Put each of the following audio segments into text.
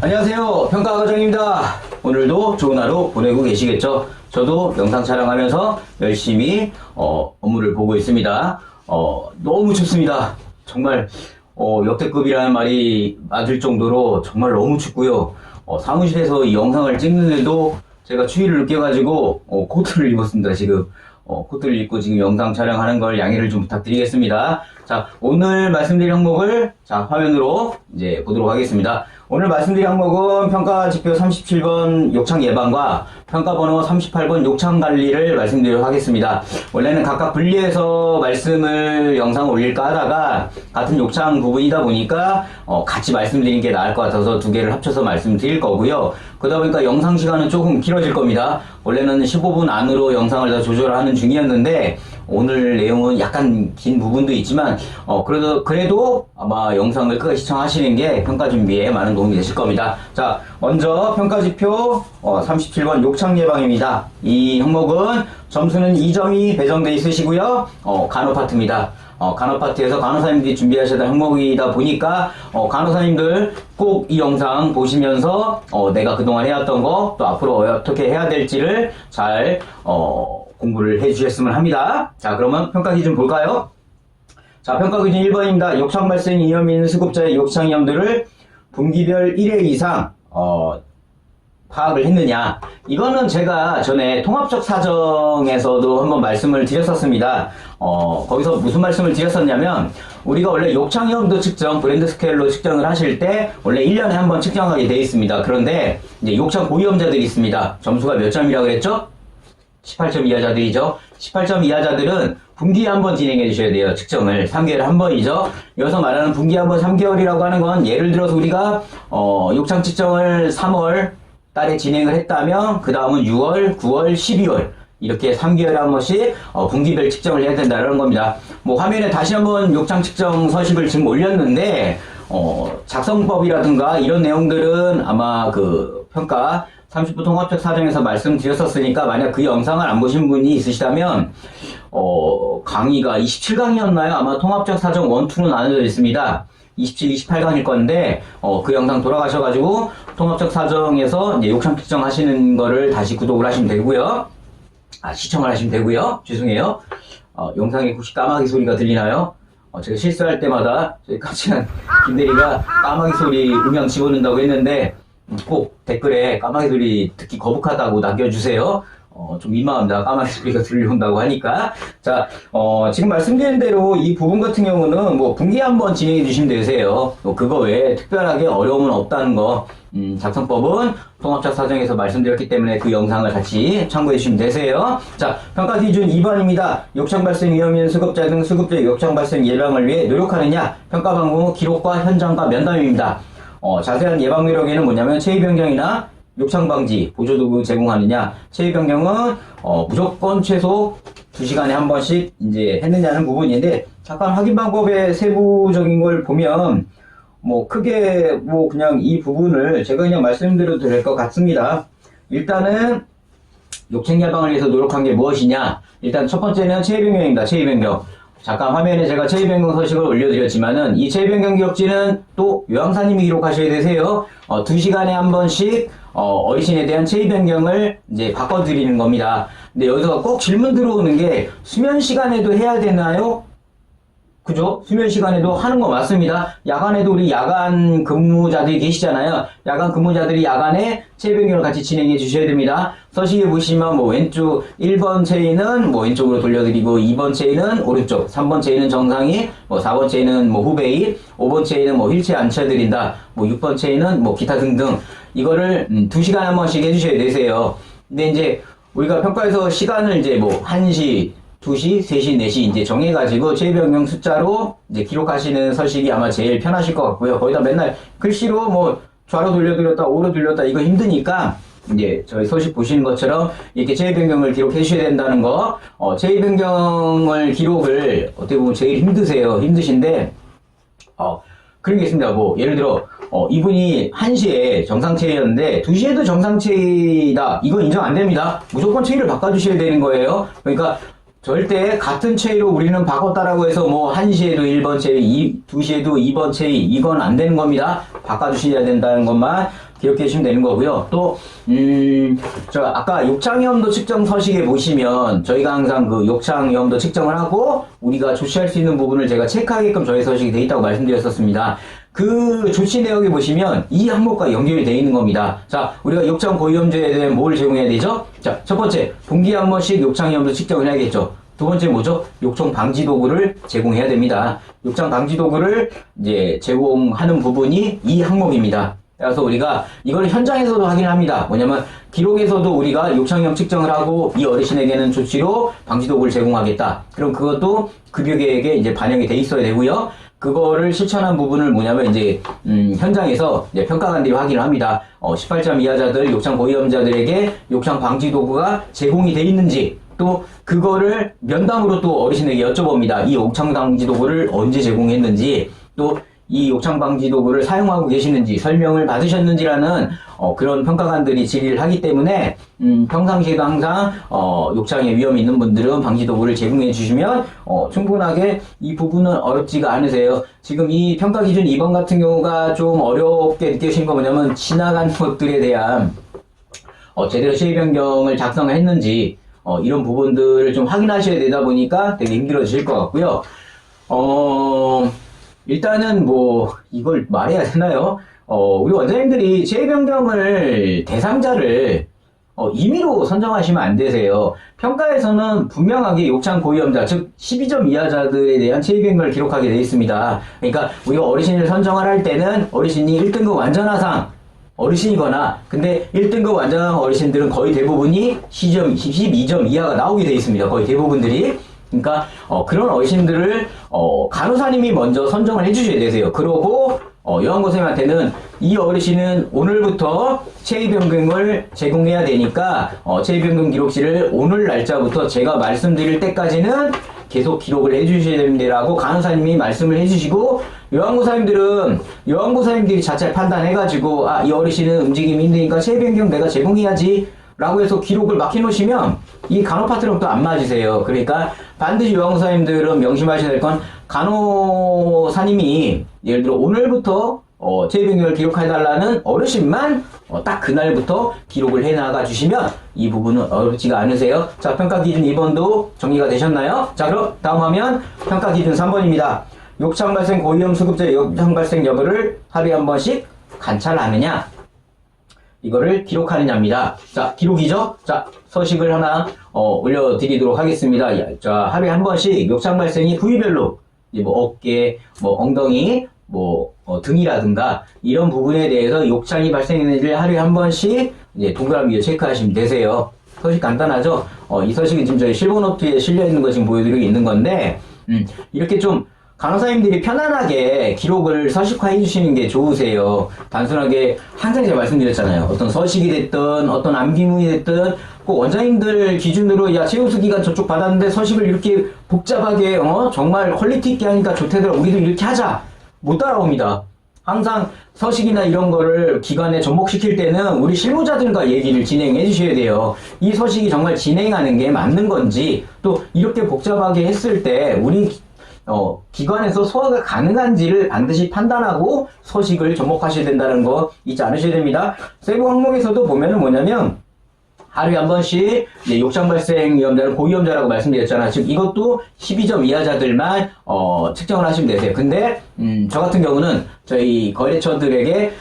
안녕하세요, 평가과정입니다. 오늘도 좋은 하루 보내고 계시겠죠? 저도 영상 촬영하면서 열심히 업무를 보고 있습니다. 너무 춥습니다. 정말 역대급이라는 말이 맞을 정도로 정말 너무 춥고요. 사무실에서 이 영상을 찍는데도 제가 추위를 느껴가지고 코트를 입었습니다. 지금 코트를 입고 지금 영상 촬영하는 걸 양해를 좀 부탁드리겠습니다. 자, 오늘 말씀드릴 항목을 화면으로 이제 보도록 하겠습니다. 오늘 말씀드릴 항목은 평가지표 37번 욕창 예방과 평가번호 38번 욕창 관리를 말씀드리도록 하겠습니다. 원래는 각각 분리해서 말씀을 영상 올릴까 하다가 같은 욕창 부분이다 보니까 같이 말씀드리는 게 나을 것 같아서 두 개를 합쳐서 말씀드릴 거고요. 그러다 보니까 영상 시간은 조금 길어질 겁니다. 원래는 15분 안으로 영상을 다 조절하는 중이었는데 오늘 내용은 약간 긴 부분도 있지만 그래도 아마 영상을 끝까지 시청하시는 게 평가 준비에 많은 도움이 되실 겁니다. 자, 먼저 평가지표 37번 욕창 예방입니다. 이 항목은 점수는 2점이 배정되어 있으시고요. 간호 파트입니다. 간호 파트에서 간호사님들이 준비하셔야 될 항목이다 보니까 간호사님들 꼭 이 영상 보시면서 내가 그동안 해왔던 거 또 앞으로 어떻게 해야 될지를 잘 공부를 해주셨으면 합니다. 자, 그러면 평가 기준 볼까요? 자, 평가 기준 1번입니다. 욕창 발생 위험 있는 수급자의 욕창 위험들을 분기별 1회 이상 파악을 했느냐. 이거는 제가 전에 통합적 사정에서도 한번 말씀을 드렸었습니다. 거기서 무슨 말씀을 드렸었냐면 우리가 원래 욕창 위험도 측정, 브랜드 스케일로 측정을 하실 때 원래 1년에 한 번 측정하게 되어 있습니다. 그런데 이제 욕창 고위험자들이 있습니다. 점수가 몇 점이라고 그랬죠? 18점 이하자들이죠. 18점 이하자들은 분기에 한 번 진행해 주셔야 돼요. 측정을 3개월에 한 번이죠. 여기서 말하는 분기에 한 번 3개월이라고 하는 건 예를 들어서 우리가 욕창 측정을 3월 달에 진행을 했다면 그 다음은 6월, 9월, 12월 이렇게 3개월에 한 번씩 분기별 측정을 해야 된다는 겁니다. 뭐 화면에 다시 한번 욕창 측정 서식을 지금 올렸는데 작성법이라든가 이런 내용들은 아마 그 평가 30분 통합적 사정에서 말씀드렸었으니까 만약 그 영상을 안 보신 분이 있으시다면 강의가 27강이었나요? 아마 통합적 사정 1, 2는 나눠져 있습니다. 27, 28강일 건데 그 영상 돌아가셔가지고 통합적 사정에서 이제 욕창 측정 하시는 거를 다시 구독을 하시면 되고요. 시청을 하시면 되고요. 죄송해요. 영상에 혹시 까마귀 소리가 들리나요? 제가 실수할 때마다 저희 까칠한 김대리가 까마귀 소리 음향 집어넣는다고 했는데 꼭 댓글에 까마귀 소리 듣기 거북하다고 남겨주세요. 좀 민망합니다. 까마귀 소리가 들려온다고 하니까. 자, 지금 말씀드린 대로 이 부분 같은 경우는 뭐 분기에 한번 진행해 주시면 되세요. 그거 외에 특별하게 어려움은 없다는 거. 작성법은 통합적 사정에서 말씀드렸기 때문에 그 영상을 같이 참고해 주시면 되세요. 자, 평가 기준 2번입니다. 욕창 발생 위험 있는 수급자 등 수급자의 욕창 발생 예방을 위해 노력하느냐. 평가 방법 기록과 현장과 면담입니다. 자세한 예방 노력에는 뭐냐면 체위 변경이나 욕창 방지 보조도구 제공하느냐. 체위 변경은 무조건 최소 2시간에 한 번씩 이제 했느냐는 부분인데 잠깐 확인 방법의 세부적인 걸 보면 뭐 크게 뭐 그냥 이 부분을 제가 그냥 말씀드려도 될 것 같습니다. 일단은 욕창 예방을 위해서 노력한 게 무엇이냐. 일단 첫 번째는 체위 변경입니다. 체위 변경. 잠깐 화면에 제가 체위 변경 서식을 올려드렸지만은 이 체위 변경 기록지는 또 요양사님이 기록하셔야 되세요. 2시간에 한 번씩 어르신에 대한 체위 변경을 이제 바꿔드리는 겁니다. 근데 여기서 꼭 질문 들어오는 게 수면 시간에도 해야 되나요? 그죠? 수면 시간에도 하는 거 맞습니다. 야간에도 우리 야간 근무자들이 계시잖아요. 야간 근무자들이 야간에 체위 변경을 같이 진행해 주셔야 됩니다. 서식에 보시면 뭐 왼쪽 1번 체위는 뭐 왼쪽으로 돌려드리고 2번 체위는 오른쪽, 3번 체위는 정상이, 뭐 4번 체위는 뭐 후베이, 5번 체위는 뭐 휠체어 앉혀드린다, 뭐 6번 체위는 뭐 기타 등등 이거를 2시간에 한 번씩 해주셔야 되세요. 근데 이제 우리가 평가에서 시간을 이제 뭐 1시, 2시, 3시, 4시 이제 정해가지고 체위 변경 숫자로 이제 기록하시는 서식이 아마 제일 편하실 것 같고요. 거기다 맨날 글씨로 뭐 좌로 돌려드렸다, 우로 돌렸다 이거 힘드니까 이제 저희 서식 보시는 것처럼 이렇게 체위 변경을 기록해 주셔야 된다는 거. 체위 변경을 기록을 어떻게 보면 제일 힘드신데 그런 게 있습니다. 뭐 예를 들어 이분이 1시에 정상 체위였는데 2시에도 정상 체위다. 이건 인정 안 됩니다. 무조건 체위를 바꿔주셔야 되는 거예요. 그러니까 절대 같은 체위로 우리는 바꿨다라고 해서 뭐 1시에도 1번 체위, 2시에도 2번 체위, 이건 안 되는 겁니다. 바꿔주셔야 된다는 것만 기억해 주시면 되는 거고요. 또, 저 아까 욕창위험도 측정 서식에 보시면 저희가 항상 그 욕창위험도 측정을 하고 우리가 조치할 수 있는 부분을 제가 체크하게끔 저희 서식이 되어 있다고 말씀드렸었습니다. 그 조치 내역에 보시면 이 항목과 연결이 되어 있는 겁니다. 자, 우리가 욕창 고위험자에 대해 뭘 제공해야 되죠? 자, 첫 번째, 분기에 한 번씩 욕창위험도 측정을 해야겠죠. 두 번째 뭐죠? 욕창 방지 도구를 제공해야 됩니다. 욕창 방지 도구를 이제 제공하는 부분이 이 항목입니다. 그래서 우리가 이걸 현장에서도 확인을 합니다. 뭐냐면 기록에서도 우리가 욕창위험 측정을 하고 이 어르신에게는 조치로 방지 도구를 제공하겠다. 그럼 그것도 급여계획에 이제 반영이 돼 있어야 되고요. 그거를 실천한 부분을 뭐냐면 이제 현장에서 이제 평가관들이 확인을 합니다. 18점 이하자들, 욕창 고위험자들에게 욕창 방지 도구가 제공이 돼 있는지, 또 그거를 면담으로 또 어르신에게 여쭤봅니다. 이 욕창 방지 도구를 언제 제공했는지, 또 이 욕창 방지 도구를 사용하고 계시는지 설명을 받으셨는지라는 그런 평가관들이 질의를 하기 때문에 평상시에도 항상 욕창에 위험이 있는 분들은 방지 도구를 제공해 주시면 충분하게 이 부분은 어렵지가 않으세요. 지금 이 평가 기준 2번 같은 경우가 좀 어렵게 느껴지는 거 뭐냐면 지나간 것들에 대한 제대로 시의 변경을 작성했는지 이런 부분들을 좀 확인하셔야 되다 보니까 되게 힘들어지실 것 같고요. 일단은 뭐 이걸 말해야 되나요? 우리 원장님들이 시의 변경을 대상자를 임의로 선정하시면 안 되세요. 평가에서는 분명하게 욕창 고위험자, 즉 12점 이하자들에 대한 체위 변경을 기록하게 되어 있습니다. 그러니까 우리가 어르신을 선정을 할 때는 어르신이 1등급 완전하상 어르신이거나, 근데 1등급 완전한 어르신들은 거의 대부분이 12점 이하가 나오게 되어 있습니다. 거의 대부분들이. 그러니까 그런 어르신들을 간호사님이 먼저 선정을 해주셔야 되세요. 그러고 요양보호사님한테는 이 어르신은 오늘부터 체위 변경을 제공해야 되니까 체위 변경 기록실을 오늘 날짜부터 제가 말씀드릴 때까지는 계속 기록을 해주셔야 됩니다라고 간호사님이 말씀을 해주시고, 요양보호사님들이 자체 판단해가지고 이 어르신은 움직임이 힘드니까 체위 변경 내가 제공해야지 라고 해서 기록을 막 해놓으시면 이 간호 파트너랑 또 안 맞으세요. 그러니까 반드시 요양보호사님들은 명심하셔야 될 건 간호사님이 예를 들어 오늘부터 체위 변경을 기록해달라는 어르신만 딱 그날부터 기록을 해나가 주시면 이 부분은 어렵지가 않으세요. 자, 평가 기준 2번도 정리가 되셨나요? 자, 그럼 다음 화면 평가 기준 3번입니다. 욕창 발생 고위험 수급자 욕창 발생 여부를 하루에 한 번씩 관찰하느냐, 이거를 기록하느냐입니다. 자, 기록이죠? 자, 서식을 하나 올려드리도록 하겠습니다. 자, 하루에 한 번씩 욕창 발생이 부위별로 이제 뭐 어깨, 뭐 엉덩이, 뭐 등이라든가 이런 부분에 대해서 욕창이 발생했는지를 하루에 한 번씩 이제 동그라미 위에 체크하시면 되세요. 서식 간단하죠? 이 서식은 지금 저희 실버노트에 실려있는 거 지금 보여드리고 있는 건데, 이렇게 좀 간호사님들이 편안하게 기록을 서식화해 주시는 게 좋으세요. 단순하게 항상 제가 말씀드렸잖아요. 어떤 서식이 됐든 어떤 암기문이 됐든 꼭 원장님들 기준으로 야 최우수 기간 저쪽 받았는데 서식을 이렇게 복잡하게 정말 퀄리티 있게 하니까 좋대더라, 우리도 이렇게 하자, 못 따라옵니다. 항상 서식이나 이런 거를 기관에 접목시킬 때는 우리 실무자들과 얘기를 진행해 주셔야 돼요. 이 서식이 정말 진행하는 게 맞는 건지, 또 이렇게 복잡하게 했을 때 우리 기관에서 소화가 가능한지를 반드시 판단하고 서식을 접목하셔야 된다는 거 잊지 않으셔야 됩니다. 세부 항목에서도 보면은 뭐냐면 하루에 한 번씩 이제 욕창 발생 위험자는 고위험자라고 말씀드렸잖아. 즉 이것도 12점 이하자들만 측정을 하시면 되세요. 근데 저 같은 경우는 저희 거래처들에게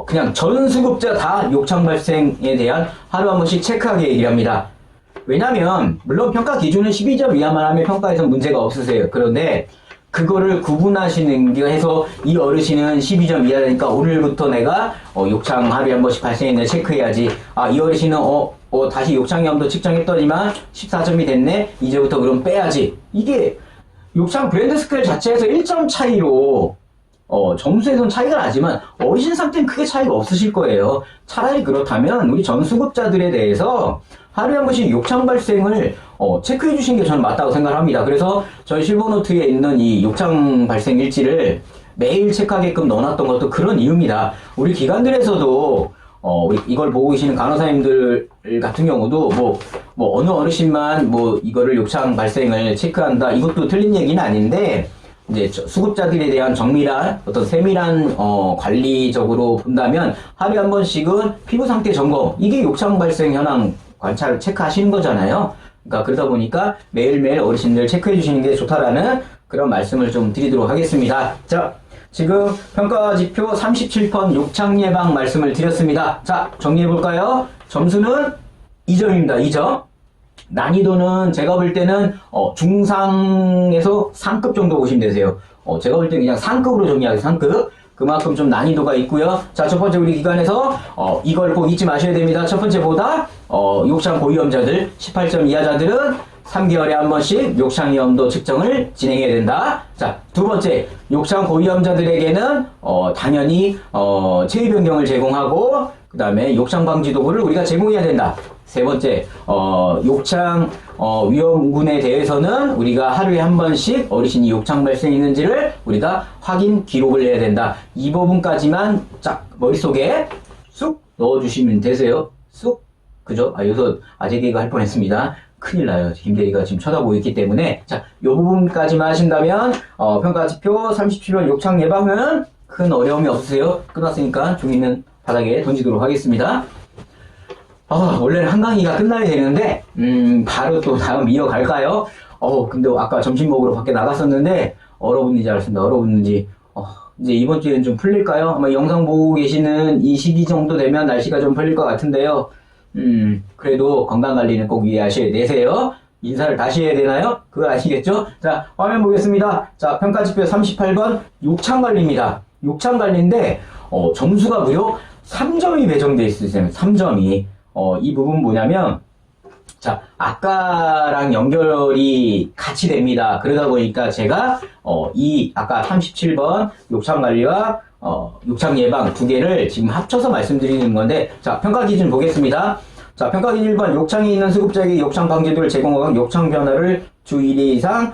그냥 전 수급자 다 욕창 발생에 대한 하루 한 번씩 체크하게 얘기를 합니다. 왜냐면 물론 평가 기준은 12점 이하만 하면 평가에서 문제가 없으세요. 그런데 그거를 구분하시는 게 해서 이 어르신은 12점 이하니까 오늘부터 내가 욕창 하루에 한 번씩 발생했는지 체크해야지. 이 어르신은 다시 욕창염도 측정했더니만 14점이 됐네, 이제부터 그럼 빼야지. 이게 욕창 브랜드 스케일 자체에서 1점 차이로 점수에선 차이가 나지만 어르신 상태는 크게 차이가 없으실 거예요. 차라리 그렇다면 우리 전수급자들에 대해서 하루에 한 번씩 욕창 발생을 체크해 주시는 게 저는 맞다고 생각합니다. 그래서 저희 실버노트에 있는 이 욕창 발생 일지를 매일 체크하게끔 넣어놨던 것도 그런 이유입니다. 우리 기관들에서도 이걸 보고 계시는 간호사님들 같은 경우도 어느 어르신만 이거를 욕창 발생을 체크한다. 이것도 틀린 얘기는 아닌데, 이제 수급자들에 대한 정밀한 어떤 세밀한 관리적으로 본다면 하루에 한 번씩은 피부 상태 점검, 이게 욕창 발생 현황 관찰 체크하시는 거잖아요. 그러니까 그러다 보니까 매일매일 어르신들 체크해 주시는 게 좋다라는 그런 말씀을 좀 드리도록 하겠습니다. 자, 지금 평가지표 37번 욕창 예방 말씀을 드렸습니다. 자, 정리해 볼까요? 점수는 2점입니다. 2점. 난이도는 제가 볼 때는 중상에서 상급 정도 보시면 되세요. 제가 볼 때는 그냥 상급으로 정리하겠습니다. 상급. 그만큼 좀 난이도가 있고요. 자, 첫 번째 우리 기관에서 이걸 꼭 잊지 마셔야 됩니다. 첫 번째보다 욕창 고위험자들 18점 이하자들은 3개월에 한 번씩 욕창 위험도 측정을 진행해야 된다. 자, 두 번째, 욕창 고위험자들에게는 당연히 체위 변경을 제공하고 그 다음에 욕창 방지 도구를 우리가 제공해야 된다. 세 번째, 욕창 위험군에 대해서는 우리가 하루에 한 번씩 어르신이 욕창 발생이 있는지를 우리가 확인 기록을 해야 된다. 이 부분까지만 쫙 머릿속에 쑥 넣어주시면 되세요. 쑥. 그죠? 여기서 아재 개그 할 뻔했습니다. 큰일 나요. 김대리가 지금 쳐다보고 있기 때문에. 자, 이 부분까지만 하신다면 평가지표 37번 욕창 예방은 큰 어려움이 없으세요. 끝났으니까 종이는 바닥에 던지도록 하겠습니다. 원래는 한 강의가 끝나야 되는데 바로 또 다음 이어갈까요? 근데 아까 점심 먹으러 밖에 나갔었는데 얼어붙는지 알았습니다. 얼어붙는지. 이제 이번 주에는 좀 풀릴까요? 아마 영상 보고 계시는 이 시기 정도 되면 날씨가 좀 풀릴 것 같은데요. 그래도 건강관리는 꼭 이해하셔야 되세요. 인사를 다시 해야 되나요? 그거 아시겠죠? 자, 화면 보겠습니다. 자, 평가지표 38번 욕창관리입니다. 욕창관리인데 점수가 무려 3점이 배정되어 있으세요. 3점이. 이 부분 뭐냐면, 자, 아까랑 연결이 같이 됩니다. 그러다 보니까 제가, 아까 37번 욕창관리와, 욕창 예방 두 개를 지금 합쳐서 말씀드리는 건데, 자, 평가 기준 보겠습니다. 자, 평가 기준 1번, 욕창이 있는 수급자에게 욕창 방지도를 제공하고 욕창 변화를 주 1회 이상,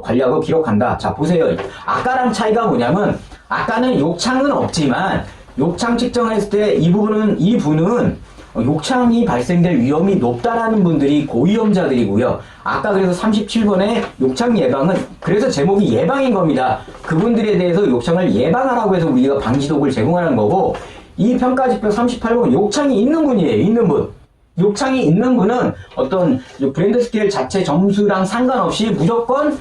관리하고 기록한다. 자, 보세요. 아까랑 차이가 뭐냐면, 아까는 욕창은 없지만, 욕창 측정했을 때 이 분은 욕창이 발생될 위험이 높다라는 분들이 고위험자들이고요. 아까 그래서 37번의 욕창 예방은 그래서 제목이 예방인 겁니다. 그분들에 대해서 욕창을 예방하라고 해서 우리가 방지도구를 제공하는 거고, 이 평가지표 38번 욕창이 있는 분이에요. 있는 분. 욕창이 있는 분은 어떤 브랜드 스케일 자체 점수랑 상관없이 무조건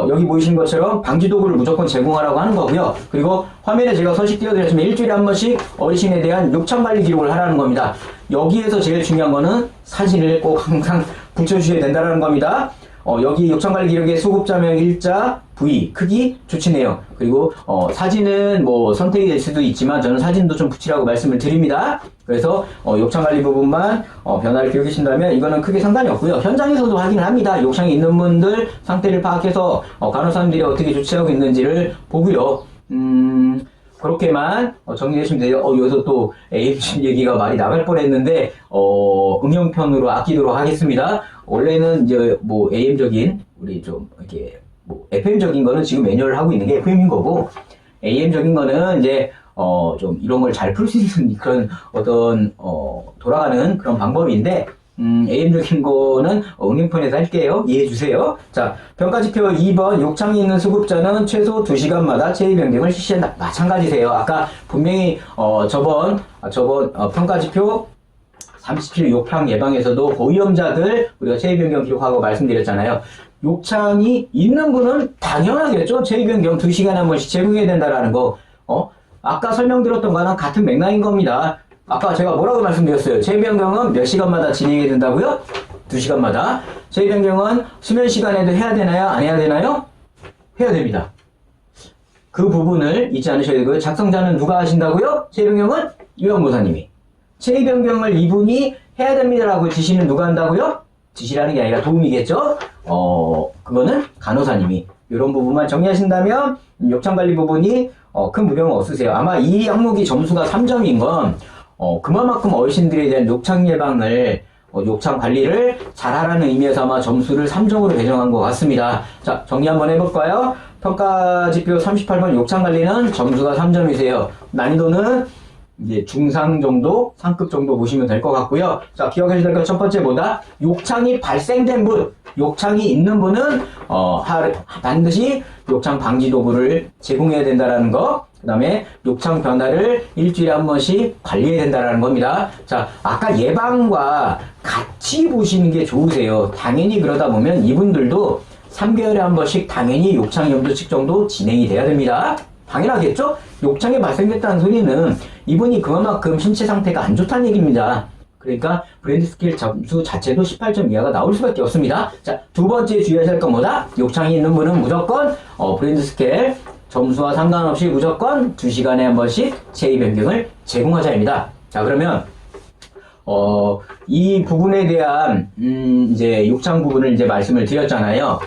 여기 보이시는 것처럼 방지도구를 무조건 제공하라고 하는 거고요. 그리고 화면에 제가 서식 띄워드렸지만 일주일에 한 번씩 어르신에 대한 욕창 관리 기록을 하라는 겁니다. 여기에서 제일 중요한 거는 사진을 꼭 항상 붙여주셔야 된다는 겁니다. 여기 욕창관리 기록에 수급자명, 일자, 부위, 크기, 조치 내용, 그리고 사진은 선택이 될 수도 있지만 저는 사진도 좀 붙이라고 말씀을 드립니다. 그래서 욕창관리 부분만 변화를 기록하신다면 이거는 크게 상관이 없고요. 현장에서도 확인을 합니다. 욕창이 있는 분들 상태를 파악해서 간호사님들이 어떻게 조치하고 있는지를 보고요. 그렇게만 정리하시면 돼요. 여기서 또 AMG 얘기가 말이 나갈 뻔했는데 응용편으로 아끼도록 하겠습니다. 원래는 이제 AM적인 우리 좀 이렇게 FM적인 거는 지금 매뉴얼을 하고 있는 게 FM인 거고, AM적인 거는 이제 좀 이런 걸 잘 풀 수 있는 그런 어떤 돌아가는 그런 방법인데, AM적인 거는 응용편에서 할게요. 이해해 주세요. 자, 평가지표 2번 욕창이 있는 수급자는 최소 2시간마다 체위 변경을 실시한다. 마찬가지세요. 아까 분명히 저번 평가지표 37 욕창 예방에서도 고위험자들 우리가 체위 변경 기록하고 말씀드렸잖아요. 욕창이 있는 분은 당연하겠죠. 체위 변경 2시간에 한 번씩 제공해야 된다라는 거. 아까 설명드렸던 거랑 같은 맥락인 겁니다. 아까 제가 뭐라고 말씀드렸어요? 체위 변경은 몇 시간마다 진행해야 된다고요? 2시간마다. 체위 변경은 수면 시간에도 해야 되나요? 안 해야 되나요? 해야 됩니다. 그 부분을 잊지 않으셔야 되고요. 작성자는 누가 하신다고요? 체위 변경은 요양보사님이. 체위 변경을 이분이 해야 됩니다라고 지시는 누가 한다고요? 지시라는 게 아니라 도움이겠죠? 그거는 간호사님이. 이런 부분만 정리하신다면 욕창관리 부분이 큰 무리는 없으세요. 아마 이 항목이 점수가 3점인 건 그만큼 어르신들에 대한 욕창 예방을 욕창 관리를 잘하라는 의미에서 아마 점수를 3점으로 배정한 것 같습니다. 자, 정리 한번 해볼까요? 평가지표 38번 욕창 관리는 점수가 3점이세요. 난이도는 이제 중상 정도, 상급 정도 보시면 될 것 같고요. 자, 기억하셔야 될 건 첫 번째 뭐다? 욕창이 발생된 분, 욕창이 있는 분은 반드시 욕창 방지 도구를 제공해야 된다라는 거. 그 다음에 욕창 변화를 일주일에 한 번씩 관리해야 된다라는 겁니다. 자, 아까 예방과 같이 보시는 게 좋으세요. 당연히 그러다 보면 이분들도 3개월에 한 번씩 당연히 욕창 염도 측정도 진행이 돼야 됩니다. 당연하겠죠? 욕창이 발생됐다는 소리는 이분이 그만큼 신체 상태가 안 좋다는 얘기입니다. 그러니까 브랜드 스케일 점수 자체도 18점 이하가 나올 수밖에 없습니다. 자, 두 번째 주의하셔야 할 건 뭐다? 욕창이 있는 분은 무조건 브랜드 스케일 점수와 상관없이 무조건 2시간에 한 번씩 체위 변경을 제공하자입니다. 자, 그러면 이 부분에 대한 이제 욕창 부분을 이제 말씀을 드렸잖아요.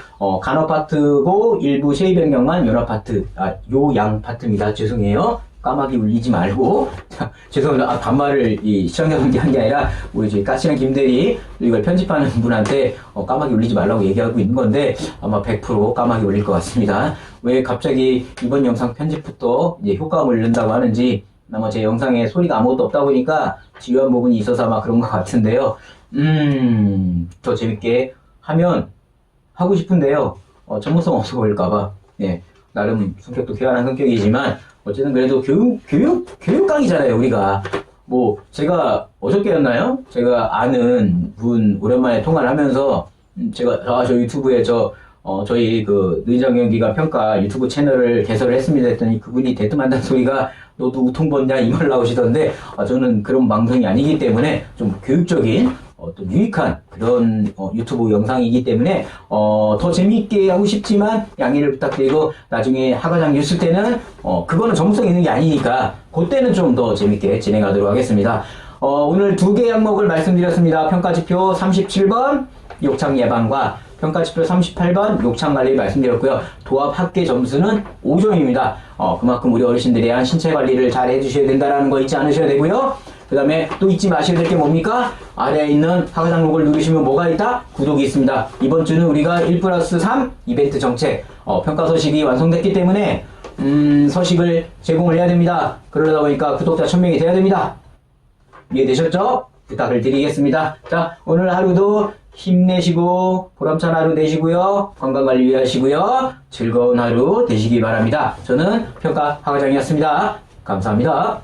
간호 파트고 일부 체위 변경만 요양 파트, 요양 파트입니다. 죄송해요. 까마귀 울리지 말고. 자, 죄송합니다. 반말을 시청자분께 한 게 아니라 우리 저희 까칠한 김대리 이걸 편집하는 분한테 까마귀 울리지 말라고 얘기하고 있는 건데 아마 100% 까마귀 울릴 것 같습니다. 왜 갑자기 이번 영상 편집부터 이제 효과음을 넣는다고 하는지 아마 제 영상에 소리가 아무것도 없다 보니까 지루한 부분이 있어서 아마 그런 것 같은데요. 더 재밌게 하고 싶은데요. 전문성 없어 보일까봐. 예, 나름 성격도 쾌활한 성격이지만, 어쨌든 그래도 교육 강의잖아요, 우리가. 뭐, 제가 어저께였나요? 제가 아는 분 오랜만에 통화를 하면서, 제가, 저 유튜브에 저희 느린장경기관 평가 유튜브 채널을 개설을 했습니다 했더니 그분이 대뜸한다는 소리가 너도 우통 벗냐 이 말 나오시던데 저는 그런 방송이 아니기 때문에 좀 교육적인 또 유익한 그런 유튜브 영상이기 때문에 더 재미있게 하고 싶지만 양해를 부탁드리고 나중에 하과장 있을 때는 그거는 전문성 있는 게 아니니까 그때는 좀 더 재밌게 진행하도록 하겠습니다. 오늘 2개의 항목을 말씀드렸습니다. 평가지표 37번 욕창 예방과 평가지표 38번 욕창관리 말씀드렸고요. 도합 합계 점수는 5점입니다. 그만큼 우리 어르신들에 대한 신체관리를 잘 해주셔야 된다는 거 잊지 않으셔야 되고요. 그 다음에 또 잊지 마셔야 될 게 뭡니까? 아래에 있는 하과장 로고를 누르시면 뭐가 있다? 구독이 있습니다. 이번 주는 우리가 1+3 이벤트 정책 평가 서식이 완성됐기 때문에 서식을 제공을 해야 됩니다. 그러다 보니까 구독자 1000명이 돼야 됩니다. 이해되셨죠? 부탁을 드리겠습니다. 자, 오늘 하루도 힘내시고 보람찬 하루 되시고요. 건강관리 유의하시고요. 즐거운 하루 되시기 바랍니다. 저는 평가 하과장이었습니다. 감사합니다.